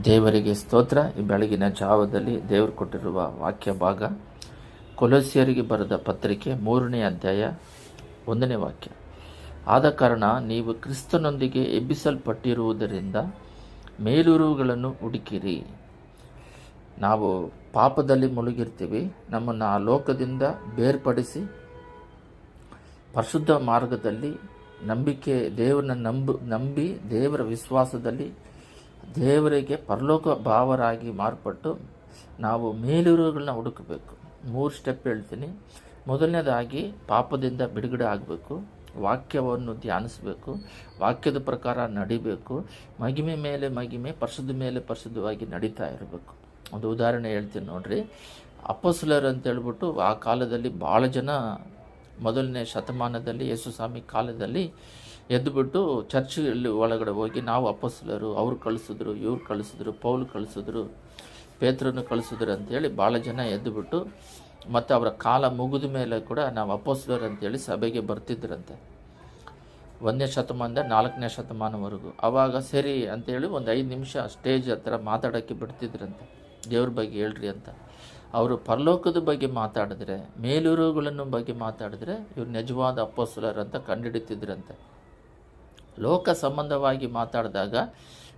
ದೇವರಿಗೆ ಸ್ತೋತ್ರ. ಈ ಬೆಳಗಿನ ಜಾವದಲ್ಲಿ ದೇವರು ಕೊಟ್ಟಿರುವ ವಾಕ್ಯ ಭಾಗ ಕೊಲೊಸ್ಯರಿಗೆ ಬರೆದ ಪತ್ರಿಕೆ 3ನೇ ಅಧ್ಯಾಯ 1ನೇ ವಾಕ್ಯ. ಆದ ಕಾರಣ ನೀವು ಕ್ರಿಸ್ತನೊಂದಿಗೆ ಎಬ್ಬಿಸಲ್ಪಟ್ಟಿರುವುದರಿಂದ ಮೇಲುರುಗಳನ್ನು ಹುಡುಕಿರಿ. ನಾವು ಪಾಪದಲ್ಲಿ ಮುಳುಗಿರ್ತೀವಿ. ನಮ್ಮನ್ನು ಆ ಲೋಕದಿಂದ ಬೇರ್ಪಡಿಸಿ ಪರಿಶುದ್ಧ ಮಾರ್ಗದಲ್ಲಿ ದೇವರನ್ನ ನಂಬಿ ದೇವರ ವಿಶ್ವಾಸದಲ್ಲಿ ದೇವರಿಗೆ ಪರಲೋಕ ಭಾವರಾಗಿ ಮಾರ್ಪಟ್ಟು ನಾವು ಮೇಲಿರುವುಗಳನ್ನ ಹುಡುಕಬೇಕು. 3 ಸ್ಟೆಪ್ ಹೇಳ್ತೀನಿ. ಮೊದಲನೇದಾಗಿ ಪಾಪದಿಂದ ಬಿಡುಗಡೆ ಆಗಬೇಕು, ವಾಕ್ಯವನ್ನು ಧ್ಯಾನಿಸಬೇಕು, ವಾಕ್ಯದ ಪ್ರಕಾರ ನಡಿಬೇಕು, ಮಹಿಮೆ ಮೇಲೆ ಮಹಿಮೆ, ಪರಿಶುದ್ಧ ಮೇಲೆ ಪರಿಶುದ್ಧವಾಗಿ ನಡೀತಾ ಇರಬೇಕು. ಒಂದು ಉದಾಹರಣೆ ಹೇಳ್ತೀನಿ ನೋಡ್ರಿ. ಅಪೊಸ್ತಲರು ಅಂತ ಹೇಳ್ಬಿಟ್ಟು ಆ ಕಾಲದಲ್ಲಿ ಭಾಳ ಜನ, ಮೊದಲನೇ ಶತಮಾನದಲ್ಲಿ ಯೇಸು ಸ್ವಾಮಿ ಕಾಲದಲ್ಲಿ ಎದ್ದುಬಿಟ್ಟು ಚರ್ಚಲ್ಲಿ ಒಳಗಡೆ ಹೋಗಿ ನಾವು ಅಪೊಸ್ತಲರು, ಅವ್ರು ಕಳಿಸಿದ್ರು, ಇವ್ರು ಕಳಿಸಿದ್ರು, ಪೌಲ್ ಕಳಿಸಿದ್ರು, ಪೇತ್ರನು ಕಳಿಸಿದ್ರು ಅಂತೇಳಿ ಭಾಳ ಜನ ಎದ್ದುಬಿಟ್ಟು ಮತ್ತು ಅವರ ಕಾಲ ಮುಗಿದ ಮೇಲೆ ಕೂಡ ನಾವು ಅಪೊಸ್ತಲರು ಅಂತೇಳಿ ಸಭೆಗೆ ಬರ್ತಿದ್ರಂತೆ. 1ನೇ ಶತಮಾನದ 4ನೇ ಶತಮಾನವರೆಗೂ. ಆವಾಗ ಸರಿ ಅಂತೇಳಿ ಒಂದು 5 ನಿಮಿಷ ಸ್ಟೇಜ್ ಹತ್ರ ಮಾತಾಡೋಕ್ಕೆ ಬಿಡ್ತಿದ್ರಂತೆ. ದೇವ್ರ ಬಗ್ಗೆ ಹೇಳ್ರಿ ಅಂತ. ಅವರು ಪರಲೋಕದ ಬಗ್ಗೆ ಮಾತಾಡಿದ್ರೆ, ಮೇಲುರುಗಳನ್ನು ಬಗ್ಗೆ ಮಾತಾಡಿದ್ರೆ ಇವ್ರು ನಿಜವಾದ ಅಪೊಸ್ತಲರು ಅಂತ ಕಂಡುಹಿಡಿತಿದ್ರಂತೆ. ಲೋಕ ಸಂಬಂಧವಾಗಿ ಮಾತಾಡಿದಾಗ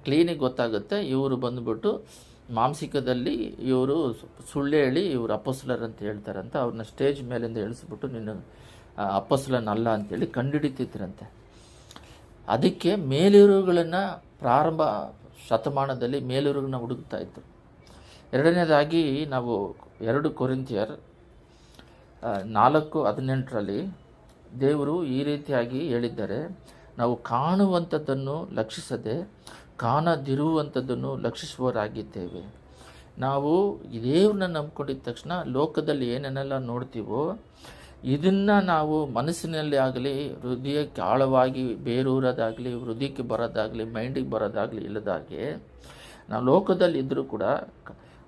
ಕ್ಲೀನಿಗೆ ಗೊತ್ತಾಗುತ್ತೆ ಇವರು ಬಂದುಬಿಟ್ಟು ಮಾಂಸಿಕದಲ್ಲಿ ಇವರು ಸುಳ್ಳು ಹೇಳಿ ಇವರು ಅಪೊಸ್ತಲರು ಅಂತ ಹೇಳ್ತಾರಂತ. ಅವ್ರನ್ನ ಸ್ಟೇಜ್ ಮೇಲಿಂದ ಇಳಿಸ್ಬಿಟ್ಟು ನೀನು ಅಪೊಸ್ತಲನಲ್ಲ ಅಂತೇಳಿ ಕಂಡುಹಿಡಿತಿದ್ರಂತೆ. ಅದಕ್ಕೆ ಮೇಲುರುಗಳನ್ನು ಪ್ರಾರಂಭ ಶತಮಾನದಲ್ಲಿ ಮೇಲುರುಗಳನ್ನ ಹುಡುಕ್ತಾ ಇದ್ರು. ಎರಡನೇದಾಗಿ ನಾವು 2 ಕೊರಿಂಥಿಯರ್ 4:18 ದೇವರು ಈ ರೀತಿಯಾಗಿ ಹೇಳಿದ್ದಾರೆ, ನಾವು ಕಾಣುವಂಥದ್ದನ್ನು ಲಕ್ಷಿಸದೆ ಕಾಣದಿರುವಂಥದ್ದನ್ನು ಲಕ್ಷಿಸುವವರಾಗಿದ್ದೇವೆ. ನಾವು ದೇವ್ರನ್ನ ನಂಬ್ಕೊಂಡಿದ್ದ ತಕ್ಷಣ ಲೋಕದಲ್ಲಿ ಏನೇನೆಲ್ಲ ನೋಡ್ತೀವೋ ಇದನ್ನು ನಾವು ಮನಸ್ಸಿನಲ್ಲಿ ಆಗಲಿ, ಹೃದಯಕ್ಕೆ ಆಳವಾಗಿ ಬೇರೂರೋದಾಗಲಿ, ಹೃದಯಕ್ಕೆ ಬರೋದಾಗಲಿ, ಮೈಂಡಿಗೆ ಬರೋದಾಗಲಿ ಇಲ್ಲದಾಗೆ ನಾವು ಲೋಕದಲ್ಲಿ ಇದ್ದರೂ ಕೂಡ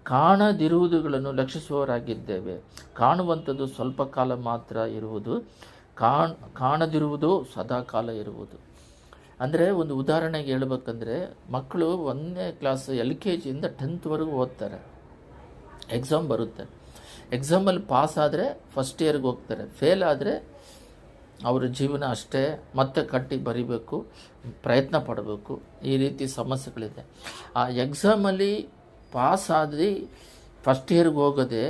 ಕಾಣದಿರುವುದುಗಳನ್ನು ಲಕ್ಷಿಸುವವರಾಗಿದ್ದೇವೆ. ಕಾಣುವಂಥದ್ದು ಸ್ವಲ್ಪ ಕಾಲ ಮಾತ್ರ ಇರುವುದು, ಕಾಣದಿರುವುದು ಸದಾಕಾಲ ಇರುವುದು. ಅಂದರೆ ಒಂದು ಉದಾಹರಣೆಗೆ ಹೇಳ್ಬೇಕಂದ್ರೆ, ಮಕ್ಕಳು 1ನೇ ಕ್ಲಾಸ್ LKG ಇಂದ 10th ಓದ್ತಾರೆ. ಎಕ್ಸಾಮ್ ಬರುತ್ತೆ. ಎಕ್ಸಾಮಲ್ಲಿ ಪಾಸ್ ಆದರೆ ಫಸ್ಟ್ ಇಯರ್ಗೆ ಹೋಗ್ತಾರೆ. ಫೇಲ್ ಆದರೆ ಅವರ ಜೀವನ ಅಷ್ಟೇ, ಮತ್ತೆ ಕಟ್ಟಿ ಬರಿಬೇಕು, ಪ್ರಯತ್ನ ಪಡಬೇಕು. ಈ ರೀತಿ ಸಮಸ್ಯೆಗಳಿದೆ. ಆ ಎಕ್ಸಾಮಲ್ಲಿ ಪಾಸ್ ಆದ್ರಿ ಫಸ್ಟ್ ಇಯರ್ಗೆ ಹೋಗೋದೆ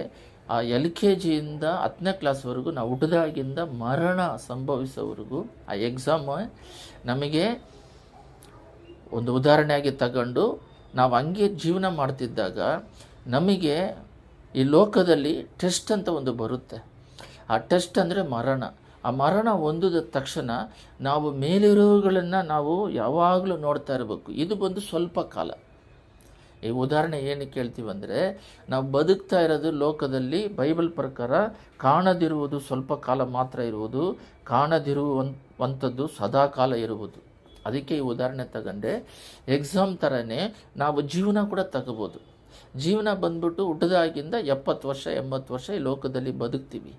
ಆ LKG ಇಂದ 10ನೇ ಕ್ಲಾಸ್ವರೆಗೂ ನಾವು ಹುಟ್ಟಿದಾಗಿಂದ ಮರಣ ಸಂಭವಿಸೋವರೆಗೂ ಆ ಎಕ್ಸಾಮ್ ನಮಗೆ ಒಂದು ಉದಾಹರಣೆಯಾಗಿ ತಗೊಂಡು ನಾವು ಹಂಗೆ ಜೀವನ ಮಾಡ್ತಿದ್ದಾಗ ನಮಗೆ ಈ ಲೋಕದಲ್ಲಿ ಟೆಸ್ಟ್ ಅಂತ ಒಂದು ಬರುತ್ತೆ. ಆ ಟೆಸ್ಟ್ ಅಂದರೆ ಮರಣ. ಆ ಮರಣ ಹೊಂದಿದ ತಕ್ಷಣ ನಾವು ಮೇಲಿರುವುಗಳನ್ನು ನಾವು ಯಾವಾಗಲೂ ನೋಡ್ತಾ ಇರಬೇಕು. ಇದು ಬಂದು ಸ್ವಲ್ಪ ಕಾಲ. ಈ ಉದಾಹರಣೆ ಏನಕ್ಕೆ ಹೇಳ್ತೀವಿ ಅಂದರೆ, ನಾವು ಬದುಕ್ತಾ ಇರೋದು ಲೋಕದಲ್ಲಿ ಬೈಬಲ್ ಪ್ರಕಾರ ಕಾಣದಿರುವುದು ಸ್ವಲ್ಪ ಕಾಲ ಮಾತ್ರ ಇರುವುದು, ಕಾಣದಿರುವಂಥದ್ದು ಸದಾಕಾಲ ಇರುವುದು. ಅದಕ್ಕೆ ಈ ಉದಾಹರಣೆ ತಗೊಂಡೆ. ಎಕ್ಸಾಮ್ ಥರನೇ ನಾವು ಜೀವನ ಕೂಡ ತಗೋಬೋದು. ಜೀವನ ಬಂದ್ಬಿಟ್ಟು ಹುಟ್ಟಿದಾಗಿಂದ 70 ವರ್ಷ 80 ವರ್ಷ ಈ ಲೋಕದಲ್ಲಿ ಬದುಕ್ತೀವಿ.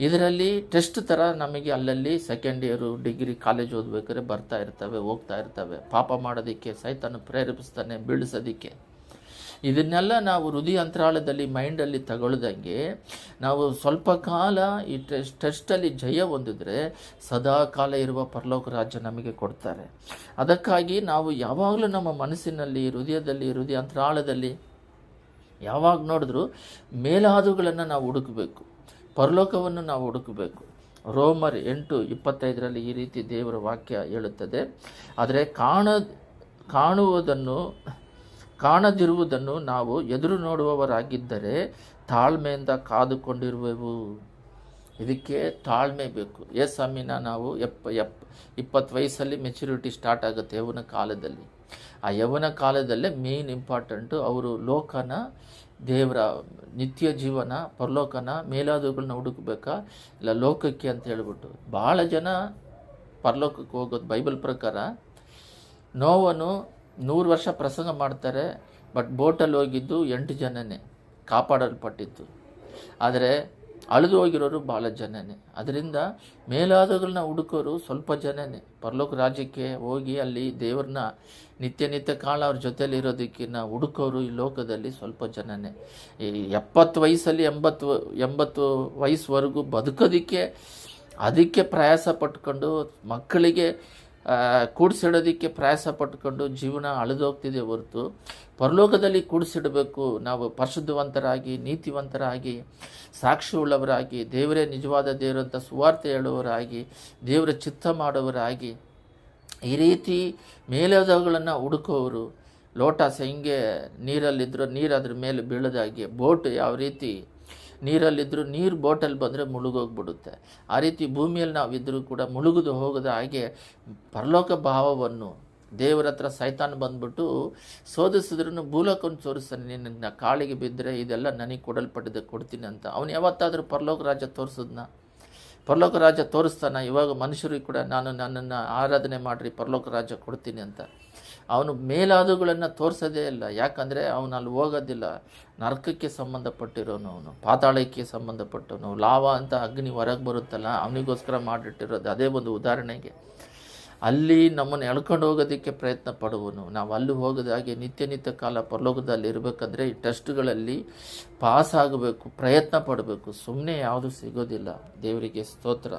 ಇದರಲ್ಲಿ ಟೆಸ್ಟ್ ಥರ ನಮಗೆ ಅಲ್ಲಲ್ಲಿ ಸೆಕೆಂಡ್ ಇಯರು, ಡಿಗ್ರಿ, ಕಾಲೇಜ್ ಓದಬೇಕಾದ್ರೆ ಬರ್ತಾ ಇರ್ತವೆ, ಹೋಗ್ತಾ ಇರ್ತವೆ. ಪಾಪ ಮಾಡೋದಕ್ಕೆ ಸೈತಾನ ಪ್ರೇರೇಪಿಸ್ತಾನೆ, ಬೀಳಿಸೋದಕ್ಕೆ. ಇದನ್ನೆಲ್ಲ ನಾವು ಹೃದಯ ಅಂತರಾಳದಲ್ಲಿ ಮೈಂಡಲ್ಲಿ ತಗೊಳ್ದಂಗೆ ನಾವು ಸ್ವಲ್ಪ ಕಾಲ ಈ ಟೆಸ್ಟಲ್ಲಿ ಜಯ ಹೊಂದಿದ್ರೆ ಸದಾ ಕಾಲ ಇರುವ ಪರಲೋಕ ರಾಜ್ಯ ನಮಗೆ ಕೊಡ್ತಾರೆ. ಅದಕ್ಕಾಗಿ ನಾವು ಯಾವಾಗಲೂ ನಮ್ಮ ಮನಸ್ಸಿನಲ್ಲಿ, ಹೃದಯ ಅಂತರಾಳದಲ್ಲಿ ಯಾವಾಗ ನೋಡಿದ್ರೂ ಮೇಲಾದುಗಳನ್ನು ನಾವು ಹುಡುಕಬೇಕು, ಪರಲೋಕವನ್ನು ನಾವು ಹುಡುಕಬೇಕು. ರೋಮರ್ 8:25 ಈ ರೀತಿ ದೇವರ ವಾಕ್ಯ ಹೇಳುತ್ತದೆ, ಆದರೆ ಕಾಣದಿರುವುದನ್ನು ನಾವು ಎದುರು ನೋಡುವವರಾಗಿದ್ದರೆ ತಾಳ್ಮೆಯಿಂದ ಕಾದುಕೊಂಡಿರುವೆವು. ಇದಕ್ಕೆ ತಾಳ್ಮೆ ಬೇಕು. ಸ್ವಾಮಿನ ನಾವು 20 ವಯಸ್ಸಲ್ಲಿ ಮೆಚುರಿಟಿ ಸ್ಟಾರ್ಟ್ ಆಗುತ್ತೆ ಯೌವನ ಕಾಲದಲ್ಲಿ. ಆ ಯೌವನ ಕಾಲದಲ್ಲೇ ಮೇನ್ ಇಂಪಾರ್ಟೆಂಟು. ಅವರು ಲೋಕನ, ದೇವರ ನಿತ್ಯ ಜೀವನ, ಪರಲೋಕನ, ಮೇಲಾದವುಗಳನ್ನ ಹುಡುಕಬೇಕಾ ಇಲ್ಲ ಲೋಕಕ್ಕೆ ಅಂತ ಹೇಳ್ಬಿಟ್ಟು ಭಾಳ ಜನ ಪರಲೋಕಕ್ಕೆ ಹೋಗೋದು ಬೈಬಲ್ ಪ್ರಕಾರ. ನೋವನು 100 ವರ್ಷ ಪ್ರಸಂಗ ಮಾಡ್ತಾರೆ, ಬಟ್ ಬೋಟಲ್ಲಿ ಹೋಗಿದ್ದು 8 ಜನನೇ ಕಾಪಾಡಲ್ಪಟ್ಟಿತ್ತು. ಆದರೆ ಅಳಿದು ಹೋಗಿರೋರು ಭಾಳ ಜನನೇ. ಅದರಿಂದ ಮೇಲಾದಗಳನ್ನ ಹುಡುಕೋರು ಸ್ವಲ್ಪ ಜನನೇ. ಪರಲೋಕ ರಾಜ್ಯಕ್ಕೆ ಹೋಗಿ ಅಲ್ಲಿ ದೇವ್ರನ್ನ ನಿತ್ಯ ಕಾಲ ಅವ್ರ ಜೊತೆಲಿ ಇರೋದಕ್ಕಿನ್ನ ಹುಡುಕೋರು ಈ ಲೋಕದಲ್ಲಿ ಸ್ವಲ್ಪ ಜನನೇ. ಈ 70 ವಯಸ್ಸಲ್ಲಿ 80 ವಯಸ್ಸುವರೆಗೂ ಬದುಕೋದಕ್ಕೆ ಅದಕ್ಕೆ ಪ್ರಯಾಸ ಪಟ್ಕೊಂಡು, ಮಕ್ಕಳಿಗೆ ಕೂಡಿಸಿಡೋದಕ್ಕೆ ಪ್ರಯಾಸ ಪಟ್ಕೊಂಡು ಜೀವನ ಅಳಿದೋಗ್ತಿದೆ ಹೊರತು, ಪರಲೋಕದಲ್ಲಿ ಕೂಡಿಸಿಡಬೇಕು. ನಾವು ಪರಿಶುದ್ಧವಂತರಾಗಿ, ನೀತಿವಂತರಾಗಿ, ಸಾಕ್ಷಿ ಉಳ್ಳವರಾಗಿ, ದೇವರೇ ನಿಜವಾದ ದೇವರಂತ ಸುವಾರ್ತೆ ಹೇಳುವವರಾಗಿ, ದೇವರ ಚಿತ್ತ ಮಾಡುವವರಾಗಿ, ಈ ರೀತಿ ಮೇಲಾದವುಗಳನ್ನು ಹುಡುಕೋರು. ಲೋಟ ಹೆಂಗೆ ನೀರಲ್ಲಿದ್ದರೂ ನೀರು ಅದ್ರ ಮೇಲೆ ಬೀಳದಾಗಿ, ಬೋಟ್ ಯಾವ ರೀತಿ ನೀರಲ್ಲಿದ್ದರೂ ನೀರು ಬೋಟಲ್ಲಿ ಬಂದರೆ ಮುಳುಗೋಗ್ಬಿಡುತ್ತೆ, ಆ ರೀತಿ ಭೂಮಿಯಲ್ಲಿ ನಾವಿದ್ದರೂ ಕೂಡ ಮುಳುಗದು ಹೋಗದ ಹಾಗೆ ಪರಲೋಕ ಭಾವವನ್ನು ದೇವರ ಹತ್ರ ಸೈತಾನ್ ಬಂದ್ಬಿಟ್ಟು ಶೋಧಿಸಿದ್ರೂ ಭೂಲೋಕವನ್ನು ತೋರಿಸ್ತಾನೆ. ನಿನ್ನ ಕಾಳಿಗೆ ಬಿದ್ದರೆ ಇದೆಲ್ಲ ನನಗೆ ಕೊಡಲ್ಪಟ್ಟಿದೆ, ಕೊಡ್ತೀನಿ ಅಂತ. ಅವನು ಯಾವತ್ತಾದರೂ ಪರಲೋಕ ರಾಜ್ಯ ತೋರಿಸಿದ್ನ? ಪರಲೋಕ ರಾಜ್ಯ ತೋರಿಸ್ತಾನೆ. ಇವಾಗ ಮನುಷ್ಯರಿಗೆ ಕೂಡ ನನ್ನನ್ನು ಆರಾಧನೆ ಮಾಡಿರಿ, ಪರಲೋಕ ರಾಜ್ಯ ಕೊಡ್ತೀನಿ ಅಂತ. ಅವನು ಮೇಲಾದವುಗಳನ್ನು ತೋರಿಸೋದೇ ಇಲ್ಲ. ಯಾಕಂದರೆ ಅವನು ಅಲ್ಲಿ ಹೋಗೋದಿಲ್ಲ. ನರಕಕ್ಕೆ ಸಂಬಂಧಪಟ್ಟಿರೋನು, ಅವನು ಪಾತಾಳಕ್ಕೆ ಸಂಬಂಧಪಟ್ಟವನು. ಲಾವ ಅಂತ ಅಗ್ನಿ ಹೊರಗೆ ಬರುತ್ತಲ್ಲ, ಅವನಿಗೋಸ್ಕರ ಮಾಡಿಟ್ಟಿರೋದು. ಅದೇ ಒಂದು ಉದಾಹರಣೆಗೆ ಅಲ್ಲಿ ನಮ್ಮನ್ನು ಎಳ್ಕೊಂಡು ಹೋಗೋದಕ್ಕೆ ಪ್ರಯತ್ನ ಪಡುವನು. ನಾವು ಅಲ್ಲಿ ಹೋಗೋದಾಗೆ ನಿತ್ಯ ಕಾಲ ಪರಲೋಕದಲ್ಲಿ ಇರಬೇಕಂದ್ರೆ ಈ ಟೆಸ್ಟ್ಗಳಲ್ಲಿ ಪಾಸ್ ಆಗಬೇಕು, ಪ್ರಯತ್ನ ಪಡಬೇಕು. ಸುಮ್ಮನೆ ಯಾವುದು ಸಿಗೋದಿಲ್ಲ. ದೇವರಿಗೆ ಸ್ತೋತ್ರ.